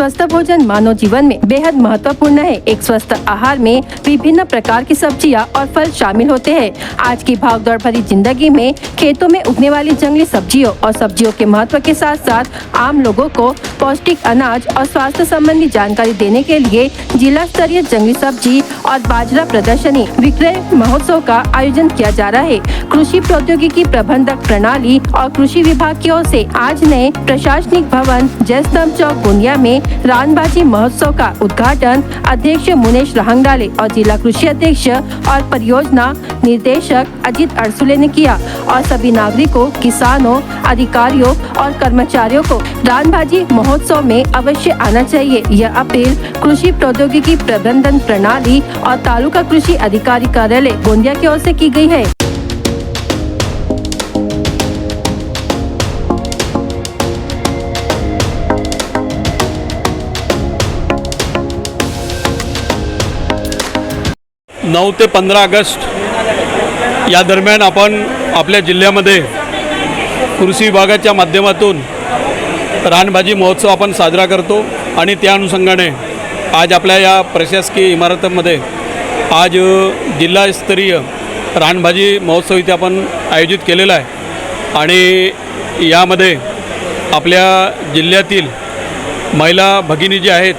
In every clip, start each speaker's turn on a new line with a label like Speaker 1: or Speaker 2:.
Speaker 1: स्वस्थ भोजन मानव जीवन में बेहद महत्वपूर्ण है। एक स्वस्थ आहार में विभिन्न प्रकार की सब्जियां और फल शामिल होते हैं। आज की भागदौड़ भरी जिंदगी में खेतों में उगने वाली जंगली सब्जियों और सब्जियों के महत्व के साथ साथ आम लोगों को पौष्टिक अनाज और स्वास्थ्य संबंधी जानकारी देने के लिए जिला स्तरीय जंगली सब्जी और बाजरा प्रदर्शनी विक्रय महोत्सव का आयोजन किया जा रहा है। कृषि प्रौद्योगिकी प्रबंधक प्रणाली और कृषि विभाग की ओर से आज नए प्रशासनिक भवन जय स्तंभ चौक गोंदिया में रानबाजी महोत्सव का उद्घाटन अध्यक्ष मुनेश रहंगडाले और जिला कृषि अध्यक्ष और परियोजना निर्देशक अजित अड़सुले ने किया और सभी नागरिकों, किसानों, अधिकारियों और कर्मचारियों को रानबाजी महोत्सव में अवश्य आना चाहिए। यह अपील कृषि प्रौद्योगिकी प्रबंधन प्रणाली और तालुका कृषि अधिकारी कार्यालय गोंदिया की ओर से की गई है।
Speaker 2: नऊ ते 15 ऑगस्ट या दरम्यान आपण आपल्या जिल्ह्यामध्ये कृषी विभागाच्या माध्यमातून रानबाजी महोत्सव आपण साजरा करतो आणि त्या अनुषंगाने आज आपल्या या प्रशासकीय इमारतीमध्ये आज जिल्हास्तरीय रानबाजी महोत्सव इथे आपण आयोजित केलेला आहे आणि यामध्ये आपल्या जिल्ह्यातील महिला भगिनी जे आहेत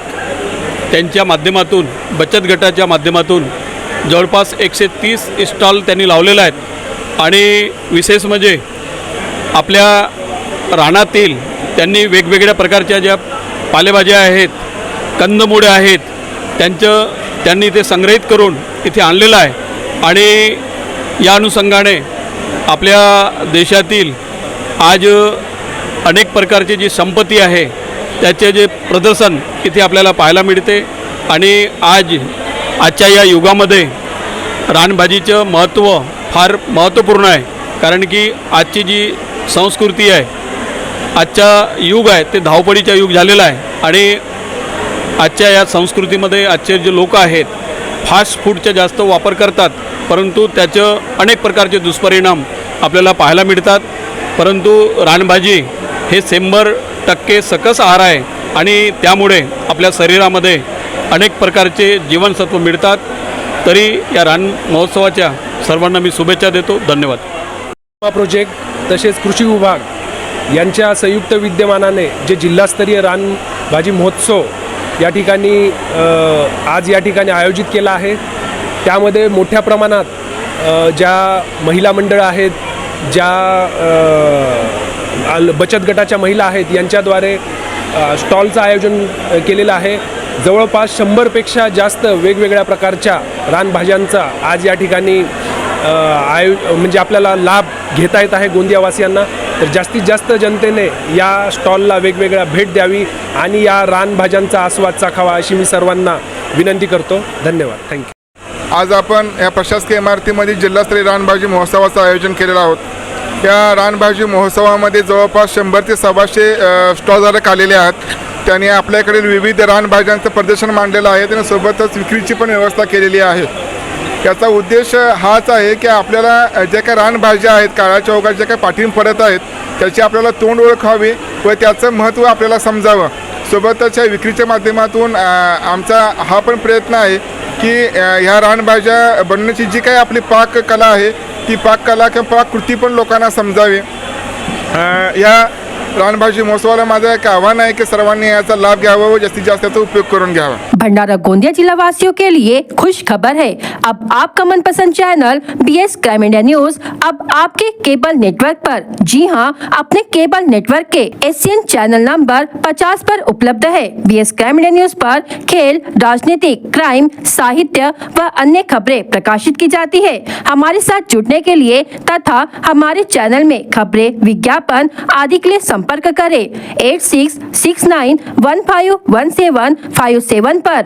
Speaker 2: त्यांच्या माध्यमातून बचत गटाच्या माध्यमातून जवळपास 130 स्टॉल त्यांनी लावलेले आहेत आणि विशेष म्हणजे आपल्या रानातील त्यांनी वेगवेगळ्या प्रकारच्या ज्या पालेभाज्या आहेत, कंदमुळे आहेत, त्यांनी ते संग्रहित करून इथे आणलेलं आहे आणि या अनुषंगाने आपल्या देशातील आज अनेक प्रकारची जी संपत्ती आहे त्याचे जे प्रदर्शन इथे आपल्याला पाहायला मिळते आणि आजच्या या युगामध्ये रानभाजीचं महत्त्व फार महत्त्वपूर्ण आहे, कारण की आजची जी संस्कृती आहे, आजचा युग आहे ते धावपळीचा युग झालेला आहे आणि आजच्या या संस्कृतीमध्ये आजचे जे लोक आहेत फास्ट फूडचा जास्त वापर करतात, परंतु त्याचं अनेक प्रकारचे दुष्परिणाम आपल्याला पाहायला मिळतात। परंतु रानभाजी हे 100% सकस आहार आहे आणि त्यामुळे आपल्या शरीरामध्ये अनेक प्रकारचे जीवनसत्व मिळतात। तरी या रान महोत्सवाच्या सर्वांना मी शुभेच्छा देतो। धन्यवाद।
Speaker 3: प्रोजेक्ट तसेच कृषी विभाग यांच्या संयुक्त विद्यमानाने जे जिल्हास्तरीय रानबाजी महोत्सव या ठिकाणी आज या ठिकाणी आयोजित केला आहे, त्यामध्ये मोठ्या प्रमाणात ज्या महिला मंडळ आहेत, ज्या बचत गटाच्या महिला आहेत यांच्याद्वारे स्टॉलचं आयोजन केलेलं आहे। जवळपास 100पेक्षा जास्त वेगवेगळ्या प्रकारच्या रानभाज्यांचा आज या ठिकाणी म्हणजे आपल्याला लाभ घेता येत आहे गोंदियावासियांना। तर जास्तीत जास्त जनतेने या स्टॉलला वेगवेगळ्या भेट द्यावी आणि या रानभाज्यांचा आस्वाद चाखावा अशी मी सर्वांना विनंती करतो। धन्यवाद। थँक्यू।
Speaker 4: आज आपण या प्रशासकीय इमारतीमध्ये जिल्हास्तरीय रानभाजी महोत्सवाचं आयोजन केलेलं आहोत। या रानभाजी महोत्सवामध्ये जवळपास 100 ते 125 स्टॉलधारक आलेले आहेत। त्यांनी आपल्याकडील विविध रानभाज्यांचं प्रदर्शन मांडलेलं आहे आणि सोबतच विक्रीची पण व्यवस्था केलेली आहे। याचा उद्देश हाच आहे की आपल्याला ज्या काही रानभाज्या आहेत, काळाच्या ओघात ज्या काही पाठींब पडत आहेत त्याची आपल्याला तोंड ओळख व्हावी व त्याचं महत्त्व आपल्याला समजावं। सोबतच या विक्रीच्या माध्यमातून आमचा हा पण प्रयत्न आहे की ह्या रानभाज्या बनवण्याची जी काही आपली पाककला आहे ती पाककला किंवा पाककृती पण लोकांना समजावी। या रानभाजी महोत्सवाला माझं एक आव्हान है कि सर्वांनी याचा लाभ घ्यावा व जास्तीत जास्त याचा उपयोग करून घ्यावा।
Speaker 1: भंडारा गोंदिया जिला वासियों के लिए खुश खबर है। अब आपका मनपसंद channel BS crime India news अब आपके केबल नेटवर्क पर, जी हां, अपने केबल नेटवर्क के एशियन चैनल नंबर 50 पर उपलब्ध है। BS क्राइम इंडिया न्यूज पर खेल, राजनीतिक, क्राइम, साहित्य व अन्य खबरें प्रकाशित की जाती है। हमारे साथ जुड़ने के लिए तथा हमारे चैनल में खबरें, विज्ञापन आदि के लिए संपर्क करें 8669151757 पर।